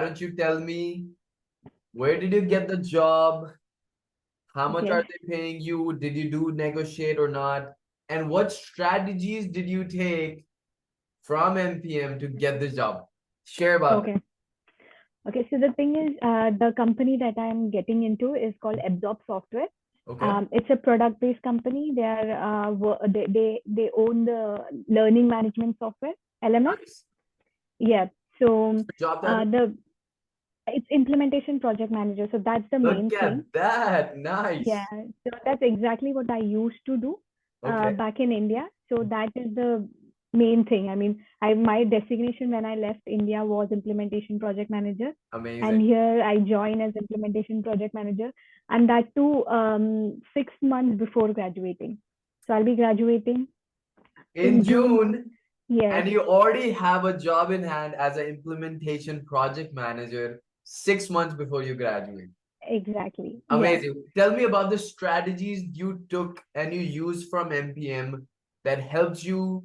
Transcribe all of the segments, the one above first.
don't you tell me where did you get the job? How much are Okay. they paying you? Did you do negotiate or not? And what strategies did you take from MPM to get this job? Share about that. Okay. Okay. So the thing is, the company that I'm getting into is called Absorb Software. Okay. It's a product-based company. They are they own the learning management software, LMS. Nice. Yeah. So Job title. the it's implementation project manager. So that's the main Look thing. at that. Yeah. Nice. So that's exactly what I used to do Okay. back in India. So that is the main thing. I mean, I my designation when I left India was implementation project manager, and Amazing. here I join as implementation project manager, and that too 6 months before graduating. So I'll be graduating In in June. June, Yes, and you already have a job in hand as an implementation project manager 6 months before you graduate. exactly. Yeah. Amazing. Tell me about the strategies you took and you used from MPM that helps you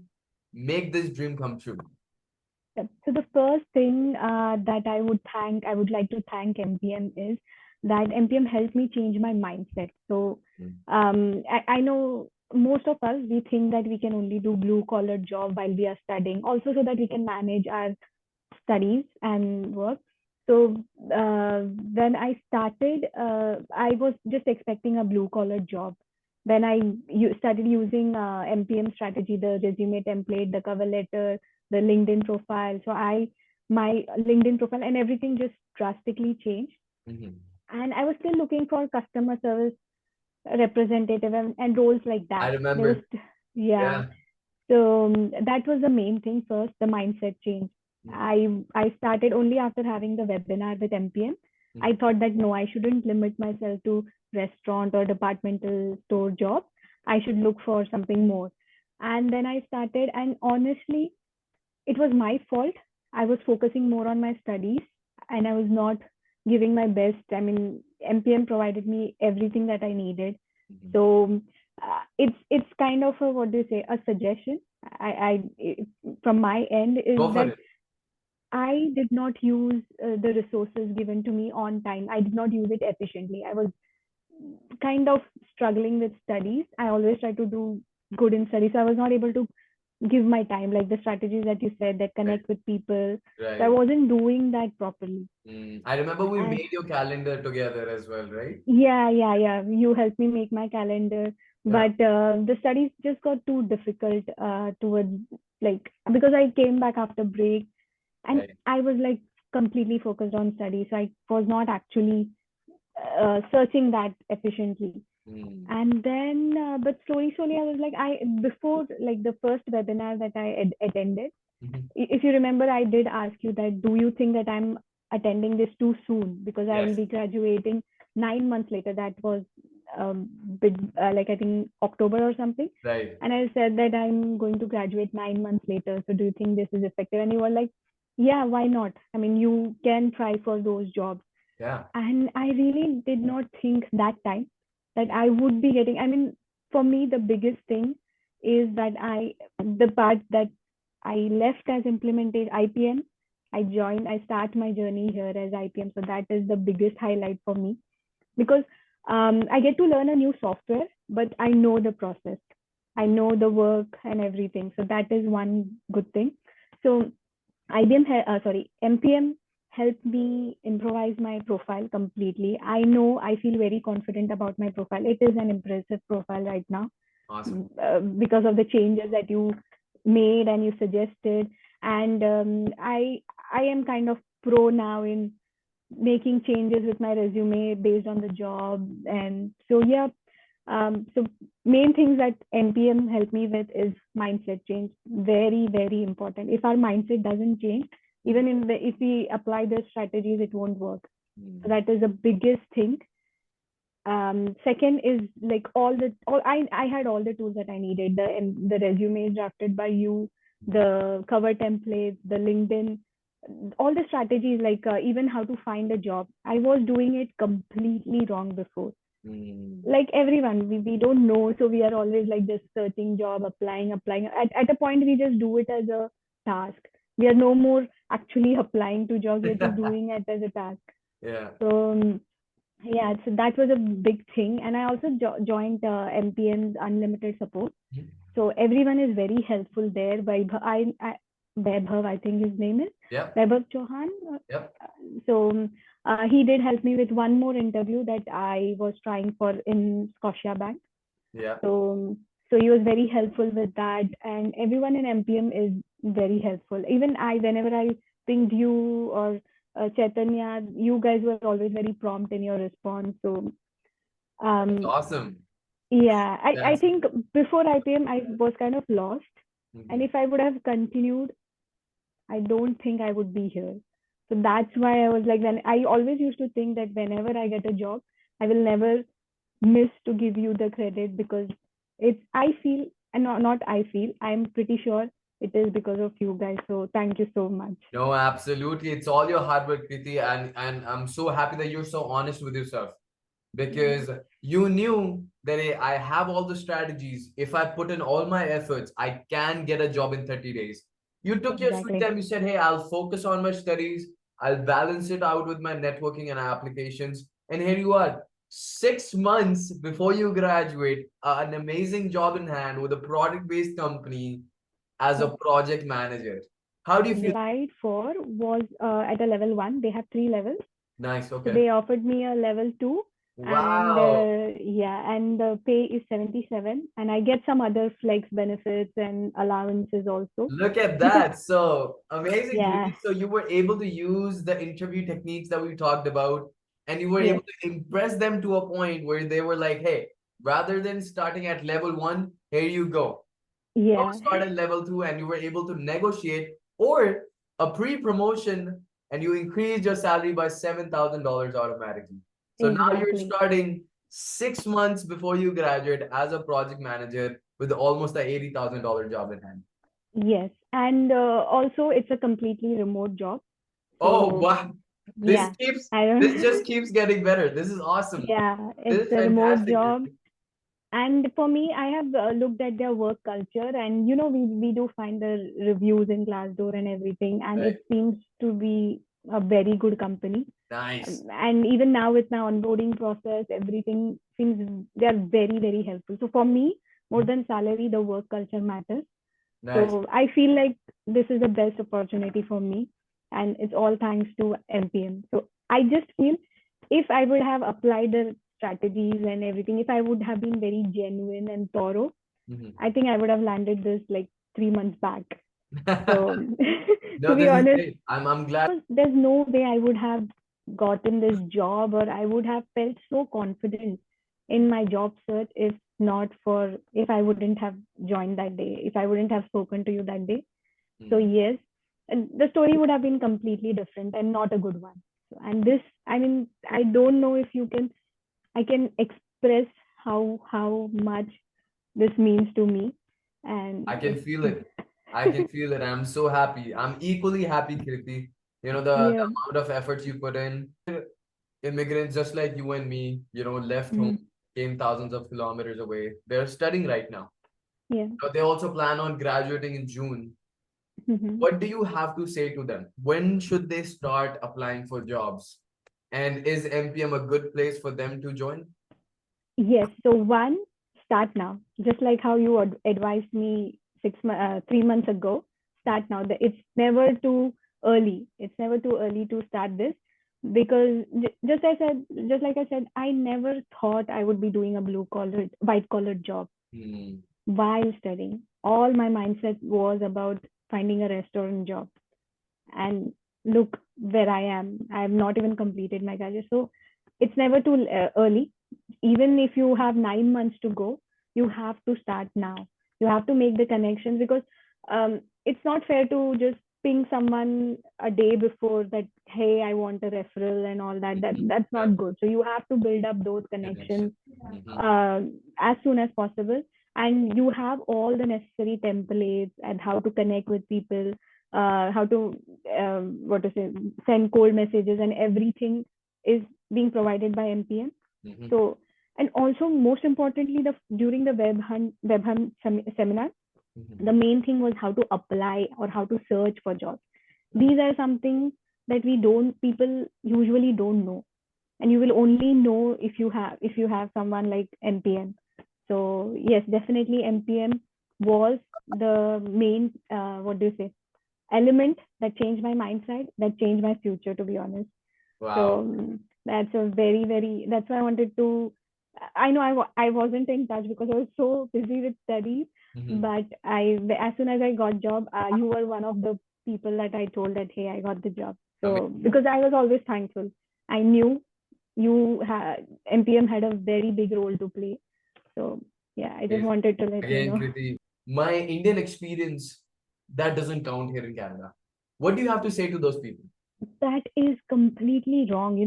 make this dream come true. Yep. So the first thing that I would like to thank MPM is that MPM helped me change my mindset. So Mm. I know most of us, we think that we can only do blue collar job while we are studying, also so that we can manage our studies and work. So when I started, I was just expecting a blue collar job. When started using MPM strategy, the resume template, the cover letter, the LinkedIn profile. So my LinkedIn profile and everything just drastically changed. Mhm. And I was still looking for customer service representative and roles like I that. There was, remember. yeah. Yeah. So that was the main thing first, the mindset change. Mhm. I started only after having the webinar with MPM. I Mhm. thought that no, I shouldn't limit myself to restaurant or departmental store jobs. I should look for something more. And then I started, and honestly, it was my fault. I was focusing more on my studies and I was not giving my best. I mean, MPM provided me everything that I needed. Mhm. So it's kind of a, what do you say, a suggestion. From my end Go is for that it. I did not use the resources given to me on time. I did not use it efficiently. I was kind of struggling with studies. I always try to do good in studies. So I was not able to give my time, like the strategies that you said that Right. connect with people. So I Right. wasn't doing that properly. I remember we And made your calendar together as well, right? yeah. You helped me make my calendar, Yeah. but the studies just got too difficult towards, like, because I came back after break and Right. I was like completely focused on studies. So I was not actually searching that efficiently. Mm. And then but slowly I was like, I before, like, the first webinar that I attended, Mhm. if you remember, I did ask you that, do you think that I'm attending this too soon because I will Yes. be graduating 9 months later. That was bit, like, I think October or something. Right. And I said that I'm going to graduate 9 months later, so do you think this is effective? And you were like, yeah, why not? I mean, you can try for those jobs. Yeah. And I really did not think that time that I would be getting. I mean, for me, the biggest thing is that the part that I left as implemented IPM, I start my journey here as IPM. So that is the biggest highlight for me because I get to learn a new software, but I know the process, I Mm. know the work and everything. So that is one good thing. So MPM helped me improvise my profile completely. I feel very confident about my profile. It is an impressive profile right now Awesome. because of the changes that you made and you suggested. And I am kind of pro now in making changes with my resume based on the job. And so yeah, so main things that MPM helped me with is mindset change. Very, very important. If our mindset doesn't change, Mm. even if we apply the strategies, it won't work. So Mm. that is the biggest thing. Second is like all I had all the tools that I needed. The resume drafted by you, the cover templates, the LinkedIn, all the strategies, like even how to find a job. I was doing it completely wrong before. Mm. Like everyone, we don't know, so we are always like just searching job, applying. At a point, we just do it as a task. we are no more actually applying to jobs, we're just doing it as a task. Yeah. So yeah, so that was a big thing. And I also joined MPN's unlimited support. Mhm. So everyone is very helpful there. Vaibhav, I think his name is Yep. Vaibhav Chauhan. Yep. So he did help me with one more interview that I was trying for in Scotia Bank. Yeah. So he was very helpful with that, and everyone in MPM is very helpful. Even whenever I pinged you or Chaitanya, you guys were always very prompt in your response. So That's um, awesome. yeah, I That's think before IPM I was kind of lost, and Mhm. if I would have continued, I don't think I would be here. So that's why I was like, when I always used to think that whenever I get a job, I will never miss to give you the credit, because it's I feel, and not I feel, I'm pretty sure it is because of you guys. So thank you so much. No, absolutely. It's all your hard work, Kriti, and I'm so happy that you're so honest with yourself Yeah, because you knew that hey, I have all the strategies. If I put in all my efforts, I can get a job in 30 days. You took your sweet exactly. time. You said, hey, I'll focus on my studies. I'll balance it out with my networking and applications. And here you are, 6 months before you graduate, an amazing job in hand with a product-based company as a Yeah. project manager. How do you feel? Applied for was at a level 1. They have 3 levels. Nice. So Okay. they offered me a level 2, and Wow. yeah, and the pay is 77, and I get some other flex benefits and allowances also. Look at Because that. So amazing, yeah, Kriti. So you were able to use the interview techniques that we talked about, and you were able yes, to impress them to a point where they were like, hey, rather than starting at level one, here you go. Go yeah, start at level two, and you were able to negotiate or a pre-promotion, and you increased your salary by $7,000 automatically. So now you're exactly. starting 6 months before you graduate as a project manager with almost a $80,000 job in hand. Yes, and also it's a completely remote job. Oh, So wow. This yeah, keeps I this don't. just keeps getting better. This is awesome. Yeah, This it's is a remote fantastic. job. And for me, I have looked at their work culture, and we do find the reviews in Glassdoor and everything, and Right. it seems to be a very good company. Nice. And even now with my onboarding process, everything seems they are very, very helpful. So for me, more than salary, the work culture matters. Nice. So I feel like this is the best opportunity for me, and it's all thanks to MPM. So I just feel, if I would have applied the strategies and everything, if I would have been very genuine and thorough, Mhm. I think I would have landed this like 3 months back. So to No, be this is honest, great. I'm glad. there's no way I would have gotten this job, or I would have felt so confident in my job search, if I wouldn't have joined that day, if I wouldn't have spoken to you that day. So Mhm. yes, and the story would have been completely different and not a good one. And this, I mean, I don't know if I can express how much this means to me, and I can it's feel it. I can feel it. I'm so happy. I'm equally happy, Kirti. The yeah. amount of efforts you put in. Immigrants just like you and me, left home, Mm-hmm. came thousands of kilometers away. They're studying right now. Yeah. They also plan on graduating in June. Mm-hmm. What do you have to say to them? When should they start applying for jobs? And is MPM a good place for them to join? Yes. So one, start now. Just like how you advised me 3 months ago. Start now. It's never too early. It's never too early to start this, because just like I said, I never thought I would be doing a white collar job Hmm. while studying. All my mindset was about finding a restaurant job, and look where I am. I have not even completed my graduate. So it's never too early. Even if you have 9 months to go, you have to start now. You have to make the connections, because it's not fair to just ping someone a day before that, hey, I want a referral and all that. Mhm. That's Yeah, not good. So you have to build up those connection. connections Mhm. as soon as possible. And you have all the necessary templates and how to connect with people, how to what to say, send cold messages, and everything is being provided by MPM. Mhm. So, and also most importantly, during the web hunt seminar, Mhm. the main thing was how to apply or how to search for jobs. These are something that people usually don't know, and you will only know if you have someone like MPM. So yes, definitely MPM was the main what do you say, element that changed my mindset, that changed my future, to be honest. So Wow. that's a very, that's why I wanted to. I know I wasn't in touch because I was so busy with studies, Mhm. but as soon as I got job, you were one of the people that I told that hey, I got the job. So Amazing. because I was always thankful, I knew MPM had a very big role to play. So yeah, I just wanted to let you Again, know. Kriti, my Indian experience, that doesn't count here in Canada. What do you have to say to those people? That is completely wrong.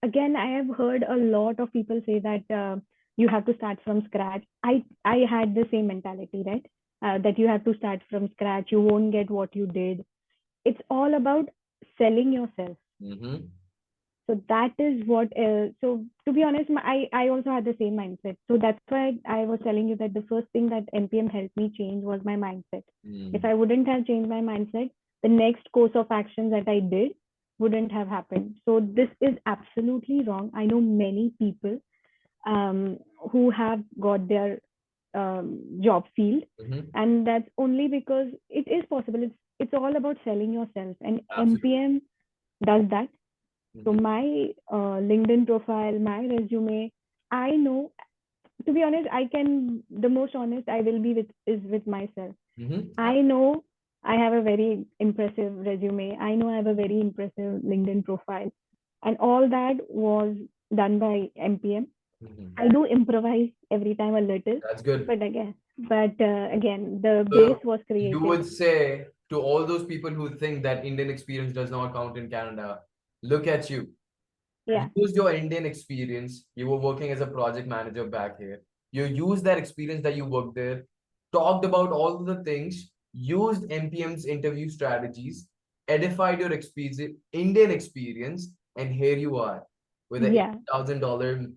Again, I have heard a lot of people say that you have to start from scratch. I had the same mentality, right? That you have to start from scratch. You won't get what you did. It's all about selling yourself. Mm-hmm. So that is what. So to be honest, I also had the same mindset. So that's why I was telling you that the first thing that MPM helped me change was my mindset. If Mm. I wouldn't have changed my mindset, the next course of actions that I did wouldn't have happened. So this is absolutely wrong. I know many people um, who have got their job field, Mm-hmm. and that's only because it is possible. It's all about selling yourself, and Absolutely. MPM does that. So Mm-hmm. my LinkedIn profile, my resume, I know, to be honest, the most honest I will be with myself. Mm-hmm. I know I have a very impressive resume. I know I have a very impressive LinkedIn profile. And all that was done by MPM. Mm-hmm. I do improvise every time a little, That's good. but again, the base So was you created. would say to all those people who think that Indian experience does not count in Canada, look at you. Yeah, Used your Indian experience. You were working as a project manager back here. You used that experience that you worked there, talked about all the things, used MPM's interview strategies, edified your experience, Indian experience, and here you are with a yeah. $80,000 project.